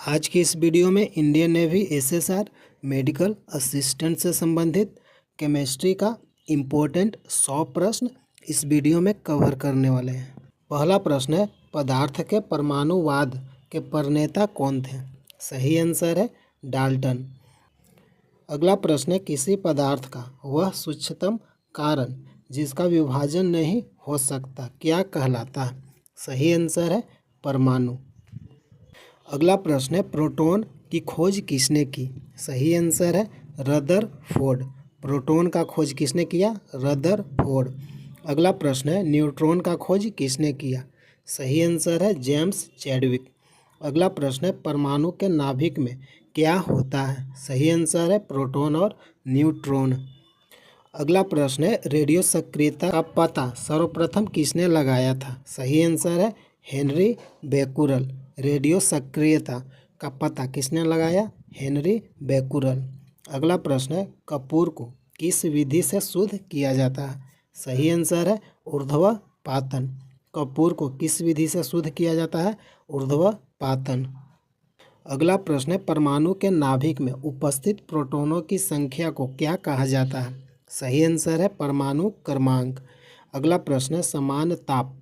आज की इस वीडियो में Indian navy SSR medical assistant से संबंधित केमिस्ट्री का इम्पोर्टेंट 100 प्रश्न इस वीडियो में कवर करने वाले हैं। पहला प्रश्न है, पदार्थ के परमाणुवाद के प्रणेता कौन थे? सही आंसर है डाल्टन। अगला प्रश्न है, किसी पदार्थ का वह सूक्ष्मतम कारण जिसका विभाजन नहीं हो सकता क्या कहलाता है? सही आंसर है परमाणु। अगला प्रश्न है, प्रोटॉन की खोज किसने की? सही आंसर है रदरफोर्ड। प्रोटॉन का खोज किसने किया? रदरफोर्ड। अगला प्रश्न है, न्यूट्रॉन का खोज किसने किया? सही आंसर है जेम्स चैडविक। अगला प्रश्न है, परमाणु के नाभिक में क्या होता है? सही आंसर है प्रोटॉन और न्यूट्रॉन। अगला प्रश्न है, रेडियो सक्रियता का पता सर्वप्रथम किसने लगाया था? सही आंसर है हेनरी बेकुरल। रेडियो सक्रियता का पता किसने लगाया? Henry Becquerel. अगला प्रश्न है, कपूर को किस विधि से शुद्ध किया जाता है? सही आंसर है ऊर्ध्वपातन। कपूर को किस विधि से शुद्ध किया जाता है? ऊर्ध्वपातन। अगला प्रश्न है, परमाणु के नाभिक में उपस्थित प्रोटॉनों की संख्या को क्या कहा जाता है? सही आंसर है परमाणु क्रमांक। अगला प्रश्न है, समान ताप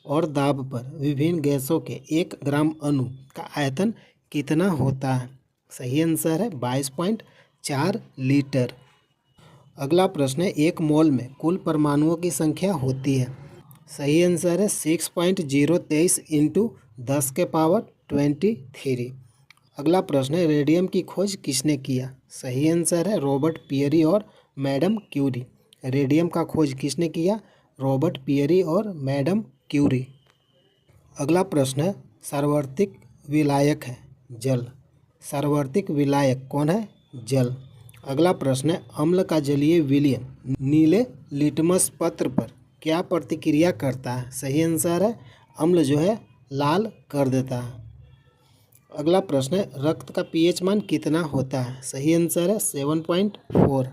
और दाब पर विभिन्न गैसों के 1 ग्राम अणु का आयतन कितना होता है? सही आंसर है 22.4 लीटर। अगला प्रश्न है, 1 मोल में कुल परमाणुओं की संख्या होती है? सही आंसर है 6.023 इंटू 10 के पावर 23। अगला प्रश्न है, रेडियम की खोज किसने किया? सही आंसर है रॉबर्ट पियरी और मैडम क्यूरी। रेडियम का खोज किसने किया? रॉबर्ट पियरी और मैडम क्यूरी। अगला प्रश्न है, सार्वत्रिक विलायक है जल। सार्वत्रिक विलायक कौन है? जल। अगला प्रश्न है, अम्ल का जलीय विलयन नीले लिटमस पत्र पर क्या प्रतिक्रिया करता है? सही आंसर है अम्ल जो है लाल कर देता है। अगला प्रश्न है, रक्त का पीएच मान कितना होता है? सही आंसर है 7.4।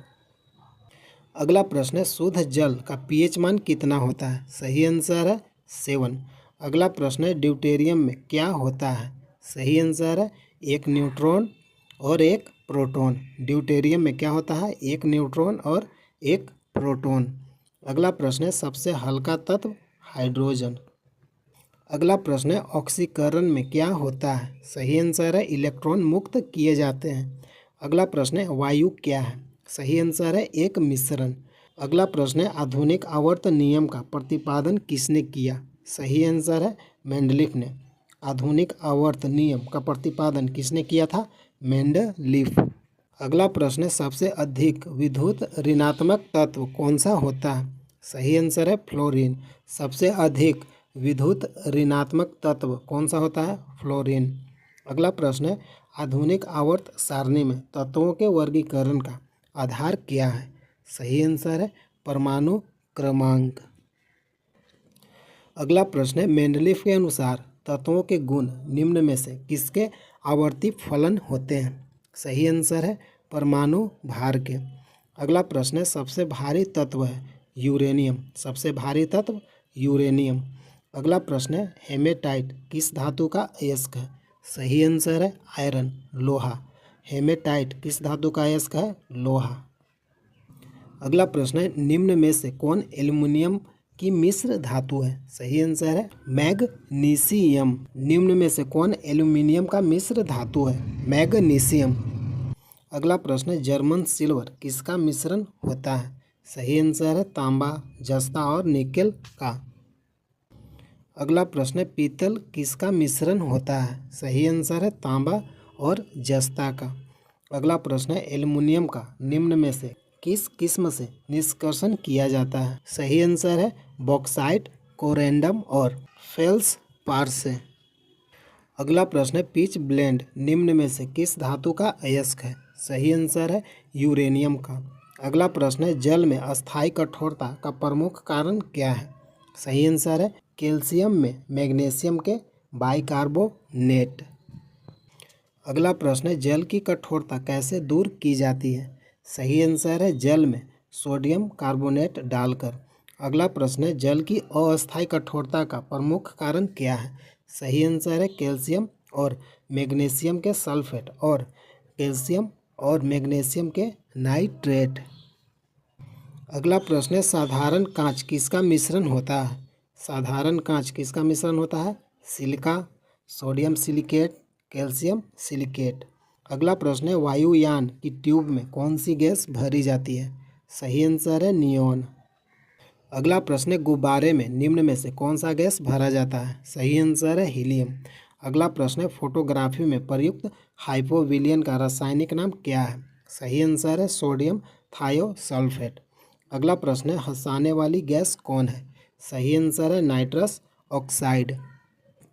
अगला प्रश्न है, शुद्ध जल का पीएच मान कितना होता है? सही आंसर है 7। अगला प्रश्न है, ड्यूटेरियम में क्या होता है? सही आंसर है 1 न्यूट्रॉन और 1 प्रोटॉन। ड्यूटेरियम में क्या होता है? 1 न्यूट्रॉन और 1 प्रोटॉन। अगला प्रश्न है, सबसे हल्का तत्व हाइड्रोजन। अगला प्रश्न है, ऑक्सीकरण में क्या होता है? सही आंसर है इलेक्ट्रॉन मुक्त किए जाते हैं। अगला प्रश्न है, वायु क्या है? सही आंसर है एक मिश्रण। अगला प्रश्न है, आधुनिक आवर्त नियम का प्रतिपादन किसने किया? सही आंसर है मेंडलीफ ने। आधुनिक आवर्त नियम का प्रतिपादन किसने किया था? मेंडलीफ। अगला प्रश्न है, सबसे अधिक विद्युत ऋणात्मक तत्व कौन सा होता है? सही आंसर है फ्लोरीन। सबसे अधिक विद्युत ऋणात्मक तत्व कौन सा होता है? फ्लोरीन। अगला प्रश्न है, आधुनिक आवर्त सारणी में तत्वों के वर्गीकरण का आधार क्या है? सही आंसर है परमाणु क्रमांक। अगला प्रश्न है, मेंडलीफ के अनुसार तत्वों के गुण निम्न में से किसके आवर्ती फलन होते हैं? सही आंसर है परमाणु भार के। अगला प्रश्न है, सबसे भारी तत्व है यूरेनियम। सबसे भारी तत्व यूरेनियम। अगला प्रश्न है, हेमेटाइट किस धातु का अयस्क है? सही आंसर है आयरन, लोहा। हेमेटाइट किस धातु का अयस्क है? लोहा। अगला प्रश्न है, निम्न में से कौन एल्युमिनियम की मिश्र धातु है? सही आंसर है मैग्नीशियम। निम्न में से कौन एल्युमिनियम का मिश्र धातु है? मैग्नीशियम। अगला प्रश्न है, जर्मन सिल्वर किसका मिश्रण होता है? सही आंसर है तांबा, जस्ता और निकेल का। अगला प्रश्न है, पीतल किसका मिश्रण होता है? सही आंसर है तांबा और जस्ता का। अगला प्रश्न है, एल्युमिनियम का निम्न में से किस किस्म से निष्कर्षण किया जाता है? सही आंसर है बॉक्साइट, कोरेंडम और फेल्सपार से। अगला प्रश्न है, पिच ब्लेंड निम्न में से किस धातु का अयस्क है? सही आंसर है यूरेनियम का। अगला प्रश्न है, जल में अस्थायी कठोरता का प्रमुख कारण क्या है? सही आंसर है कैल्शियम में मैग्नीशियम के बाइकार्बोनेट। अगला प्रश्न है, जल की कठोरता कैसे दूर की जाती है? सही आंसर है जल में सोडियम कार्बोनेट डालकर। अगला प्रश्न है, जल की अस्थायी कठोरता का प्रमुख कारण क्या है? सही आंसर है कैल्शियम और मैग्नीशियम के सल्फेट और कैल्शियम और मैग्नीशियम के नाइट्रेट। अगला प्रश्न है साधारण कांच किसका मिश्रण होता है? साधारण कांच किसका मिश्रण होता है? Silica, sodium silicate, calcium silicate. अगला प्रश्न है वायुयान की ट्यूब में कौन सी गैस भरी जाती है? सही आंसर है नियॉन। अगला प्रश्न है गुब्बारे में निम्न में से कौन सा गैस भरा जाता है? सही आंसर है हीलियम। अगला प्रश्न है फोटोग्राफी में प्रयुक्त हाइपोविलियन का रासायनिक नाम क्या है? सही आंसर है सोडियम थायोसल्फेट। अगला प्रश्न है हंसाने वाली गैस कौन है? सही आंसर है नाइट्रस ऑक्साइड।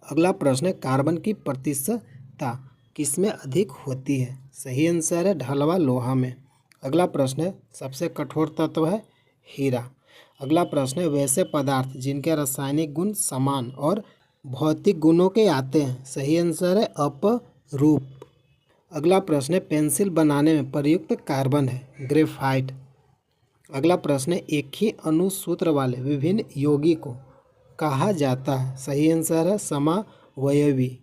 अगला प्रश्न है कार्बन की प्रतिशतता किसमें अधिक होती है? सही आंसर है ढलवा लोहा में। अगला प्रश्न है सबसे कठोर तत्व है हीरा। अगला प्रश्न है वैसे पदार्थ जिनके रासायनिक गुण समान और भौतिक गुणों के आते हैं। सही आंसर है अपरूप। अगला प्रश्न है पेंसिल बनाने में प्रयुक्त कार्बन है ग्रेफाइट। अगला प्रश्न है एक ही अनुसूत्र वाले विभिन्न यौगिक को कहा जाता है? सही आंसर है समावयवी।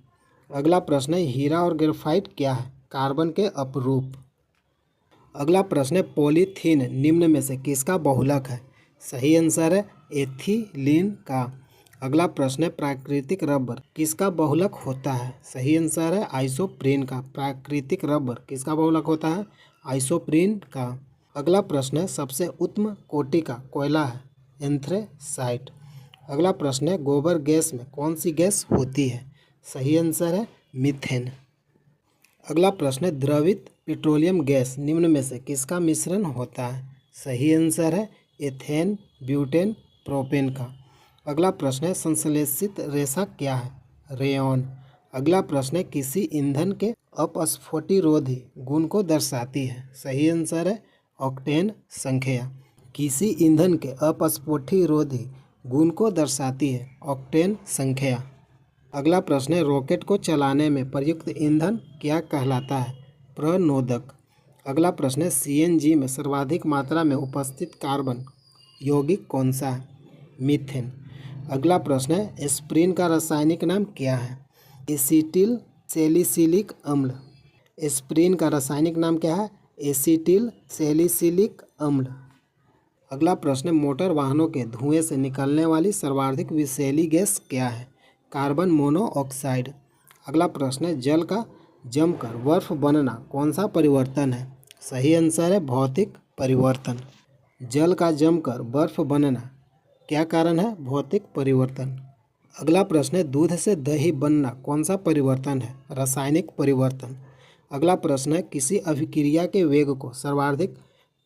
अगला प्रश्न है हीरा और ग्रेफाइट क्या है? कार्बन के अपरूप। अगला प्रश्न है पॉलीथीन निम्न में से किसका बहुलक है? सही आंसर है एथिलीन का। अगला प्रश्न है प्राकृतिक रबर किसका बहुलक होता है? सही आंसर है आइसोप्रीन का। प्राकृतिक रबर किसका बहुलक होता है? आइसोप्रीन का। अगला प्रश्न है सबसे उत्तम कोटि का कोयला है एंथ्रेसाइट। अगला प्रश्न है गोबर गैस में कौन सी गैस होती है? सही आंसर है मीथेन। अगला प्रश्न है द्रवित पेट्रोलियम गैस निम्न में से किसका मिश्रण होता है? सही आंसर है एथेन ब्यूटेन प्रोपेन का। अगला प्रश्न है संश्लेषित रेशा क्या है? रेयॉन। अगला प्रश्न है किसी ईंधन के अपस्फोटिरोधी गुण को दर्शाती है? सही आंसर है ऑक्टेन संख्या। किसी ईंधन के अपस्फोटिरोधी गुण को दर्शाती है ऑक्टेन संख्या। अगला प्रश्न है रॉकेट को चलाने में प्रयुक्त ईंधन क्या कहलाता है? प्रणोदक। अगला प्रश्न है सीएनजी में सर्वाधिक मात्रा में उपस्थित कार्बन यौगिक कौन सा है? मीथेन। अगला प्रश्न है एस्प्रिन का रासायनिक नाम क्या है? एसिटिल सैलिसिलिक अम्ल। एस्प्रिन का रासायनिक नाम क्या है? एसिटिल सैलिसिलिक अम्ल। अगला प्रश्न है मोटर वाहनों के धुएं से निकलने वाली सर्वाधिक विषैली गैस क्या है? Carbon monoxide. अगला प्रश्न है जल का जमकर बर्फ बनना कौन सा परिवर्तन है? सही आंसर है भौतिक परिवर्तन। जल का जमकर बर्फ बनना क्या कारण है? भौतिक परिवर्तन। अगला प्रश्न है दूध से दही बनना कौन सा परिवर्तन है? रासायनिक परिवर्तन। अगला प्रश्न है किसी अभिक्रिया के वेग को सर्वाधिक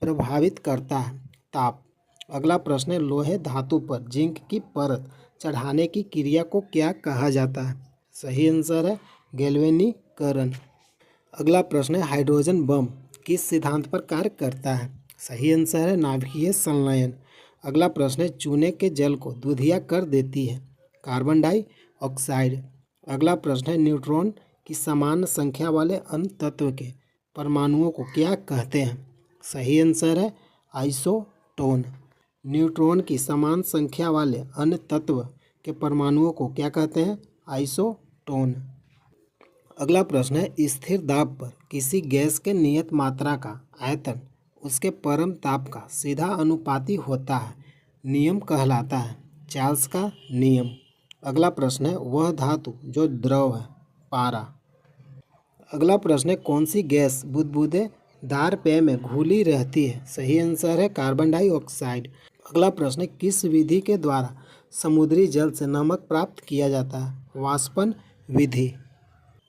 प्रभावित करता है? ताप। अगला प्रश्न है लोहे धातु पर जिंक की परत चढ़ाने की क्रिया को क्या कहा जाता है? सही आंसर है गैल्वेनीकरण। अगला प्रश्न है हाइड्रोजन बम किस सिद्धांत पर कार्य करता है? सही आंसर है नाभिकीय संलयन। अगला प्रश्न है चूने के जल को दूधिया कर देती है? Carbon dioxide. अगला प्रश्न है न्यूट्रॉन की समान संख्या वाले अन्य तत्व के परमाणुओं को क्या कहते हैं? सही आंसर है आइसोटोन। न्यूट्रॉन की समान संख्या वाले अन्य तत्व के परमाणुओं को क्या कहते हैं? आइसोटोन। अगला प्रश्न है स्थिर दाब पर किसी गैस के नियत मात्रा का आयतन उसके परम ताप का सीधा अनुपाती होता है? नियम कहलाता है चार्ल्स का नियम। अगला प्रश्न है वह धातु जो द्रव है? पारा। अगला प्रश्न है कौन सी गैस बुदबुदेदार पेय में घुली रहती है? सही आंसर है कार्बन डाइऑक्साइड। अगला प्रश्न है किस विधि के द्वारा समुद्री जल से नमक प्राप्त किया जाता है? वाष्पन विधि।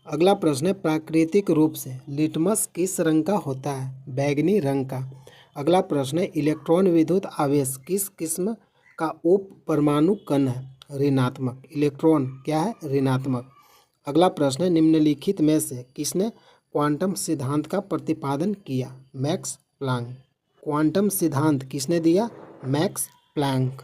अगला प्रश्न है प्राकृतिक रूप से लिटमस किस रंग का होता है? बैंगनी रंग का। अगला प्रश्न है इलेक्ट्रॉन विद्युत आवेश किस किस्म का उप परमाणु कण है? ऋणात्मक। इलेक्ट्रॉन क्या है? ऋणात्मक। अगला प्रश्न है निम्नलिखित में से किसने क्वांटम सिद्धांत का प्रतिपादन किया? Max Planck. क्वांटम सिद्धांत किसने दिया? Max Planck.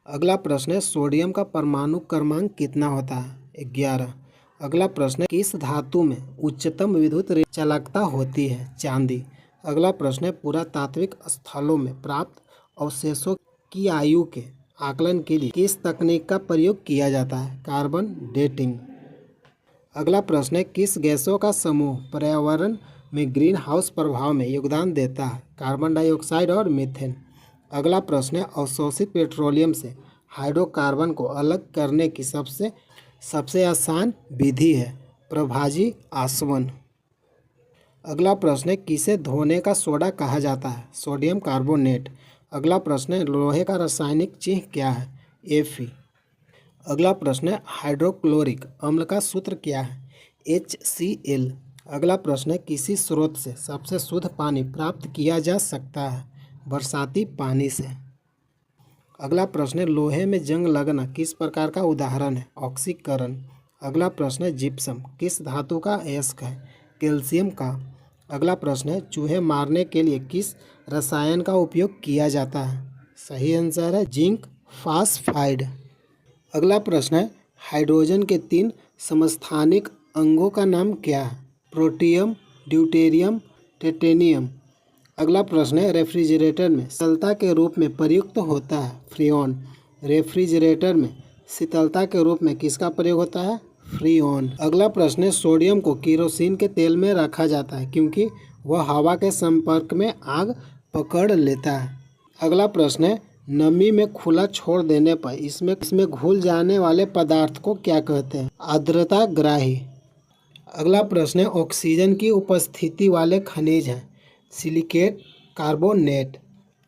अगला प्रश्न है सोडियम का परमाणु क्रमांक कितना होता है? 11। अगला प्रश्न है किस धातु में उच्चतम विद्युत चालकता होती है? चांदी। अगला प्रश्न है पुरातात्विक स्थलों में प्राप्त अवशेषों की आयु के आकलन के लिए किस तकनीक का प्रयोग किया जाता है? Carbon dating. अगला प्रश्न है, किस गैसों का समूह पर्यावरण में ग्रीन हाउस प्रभाव में योगदान देता है? कार्बन डाइऑक्साइड और मीथेन। अगला प्रश्न है, अवशोषित पेट्रोलियम से हाइड्रोकार्बन को अलग करने की सबसे आसान विधि है प्रभाजी आसवन। अगला प्रश्न है, किसे धोने का सोडा कहा जाता है? Sodium carbonate. अगला प्रश्न है, लोहे का रासायनिक चिह्न क्या है? Fe। अगला प्रश्न है, हाइड्रोक्लोरिक अम्ल का सूत्र क्या है? HCl। अगला प्रश्न है, किसी स्रोत से सबसे शुद्ध पानी प्राप्त किया जा सकता है? बरसाती पानी से। अगला प्रश्न है, लोहे में जंग लगना किस प्रकार का उदाहरण है? ऑक्सीकरण। अगला प्रश्न है, जिप्सम किस धातु का अयस्क है? कैल्शियम का। अगला प्रश्न है, चूहे मारने के लिए किस रसायन का उपयोग किया जाता है? सही आंसर है जिंक फास्फाइड। अगला प्रश्न है, हाइड्रोजन के 3 समस्थानिक अंगों का नाम क्या है? Protium, deuterium, titanium. अगला प्रश्न है, रेफ्रिजरेटर में शीतलता के रूप में प्रयुक्त होता है? फ्रीऑन। रेफ्रिजरेटर में शीतलता के रूप में किसका प्रयोग होता है? फ्रीऑन। अगला प्रश्न है, सोडियम को केरोसिन के तेल में रखा जाता है क्योंकि वह हवा के संपर्क में आग पकड़ लेता है। अगला प्रश्न है, नमी में खुला छोड़ देने पर इसमें घुल जाने वाले पदार्थ को क्या कहते हैं? आर्द्रताग्राही। अगला प्रश्न है, ऑक्सीजन की उपस्थिति वाले खनिज हैं? Silicate, carbonate.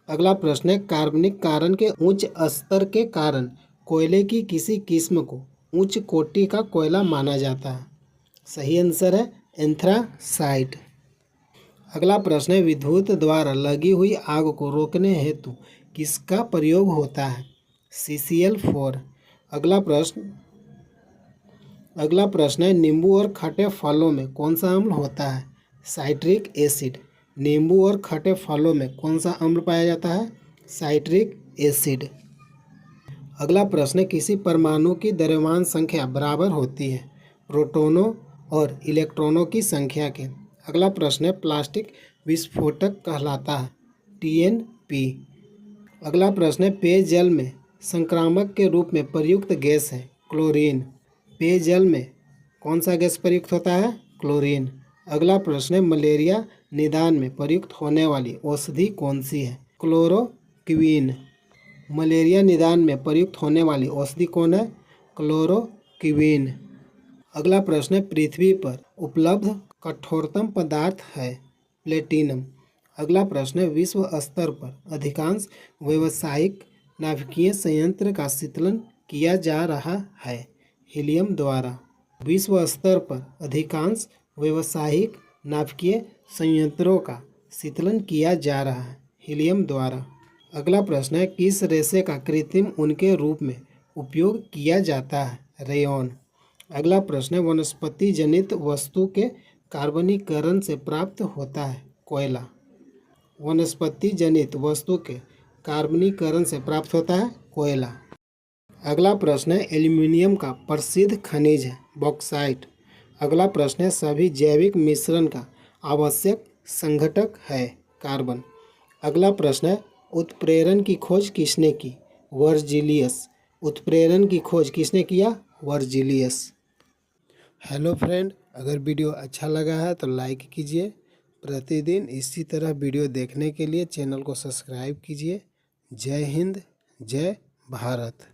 अगला प्रश्न है, कार्बनिक कारण के उच्च स्तर के कारण कोयले की किसी किस्म को उच्च कोटि का कोयला माना जाता है? सही आंसर है एंथ्रासाइट। अगला प्रश्न है, विद्युत द्वारा लगी हुई आग को रोकने हेतु किसका प्रयोग होता है? CCl4। अगला प्रश्न है, नींबू और खट्टे फलों में कौन सा अम्ल होता है? Citric acid. नींबू और खट्टे फलों में कौन सा अम्ल पाया जाता है? Citric acid. अगला प्रश्न है, किसी परमाणु की द्रव्यमान संख्या बराबर होती है प्रोटॉनों और इलेक्ट्रॉनों की संख्या के? अगला प्रश्न है, प्लास्टिक विस्फोटक कहलाता है? TNP। अगला प्रश्न है, पेयजल में संक्रामक के रूप में प्रयुक्त गैस है? क्लोरीन। पेयजल में कौन सा गैस प्रयुक्त होता है? क्लोरीन। अगला प्रश्न है, मलेरिया निदान में प्रयुक्त होने वाली औषधि कौन सी है? क्लोरोक्विन। मलेरिया निदान में प्रयुक्त होने वाली औषधि कौन है? क्लोरोक्विन। अगला प्रश्न है, पृथ्वी पर उपलब्ध कठोरतम पदार्थ है? प्लेटिनम। अगला प्रश्न है, विश्व स्तर पर अधिकांश व्यावसायिक नाभिकीय संयंत्र का शीतलन किया जा रहा है? हीलियम द्वारा। विश्व स्तर पर अधिकांश व्यावसायिक नाभिकीय संयंत्रों का शीतलन किया जा रहा है? हीलियम द्वारा। अगला प्रश्न है, किस रेशे का कृत्रिम ऊन के रूप में उपयोग किया जाता है? रेयॉन। अगला प्रश्न है, वनस्पति जनित वस्तु के कार्बनीकरण से प्राप्त होता है? कोयला। वनस्पति जनित वस्तु के कार्बनीकरण से प्राप्त होता है? कोयला। अगला प्रश्न है, एल्यूमीनियम का प्रसिद्ध खनिज है? बॉक्साइट। अगला प्रश्न है, सभी जैविक मिश्रण का आवश्यक संघटक है? कार्बन। अगला प्रश्न है, उत्प्रेरण की खोज किसने की? वर्जिलियस। उत्प्रेरण की खोज किसने किया? वर्जिलियस। हेलो फ्रेंड, अगर वीडियो अच्छा लगा है तो लाइक कीजिए। प्रतिदिन इसी तरह वीडियो देखने के लिए चैनल को सब्सक्राइब कीजिए। जय हिंद, जय भारत।